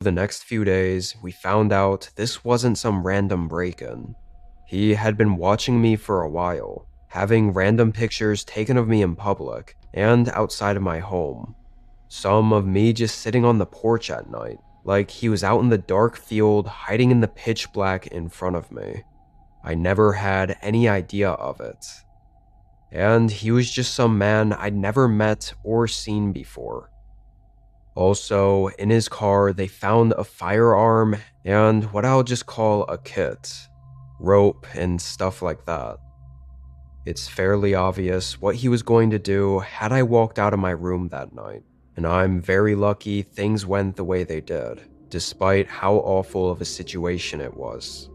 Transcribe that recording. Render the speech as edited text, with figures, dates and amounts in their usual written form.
The next few days, we found out this wasn't some random break-in. He had been watching me for a while, having random pictures taken of me in public and outside of my home. Some of me just sitting on the porch at night, like he was out in the dark field hiding in the pitch black in front of me. I never had any idea of it. And he was just some man I'd never met or seen before. Also, in his car, they found a firearm and what I'll just call a kit, rope, and stuff like that. It's fairly obvious what he was going to do had I walked out of my room that night, and I'm very lucky things went the way they did, despite how awful of a situation it was.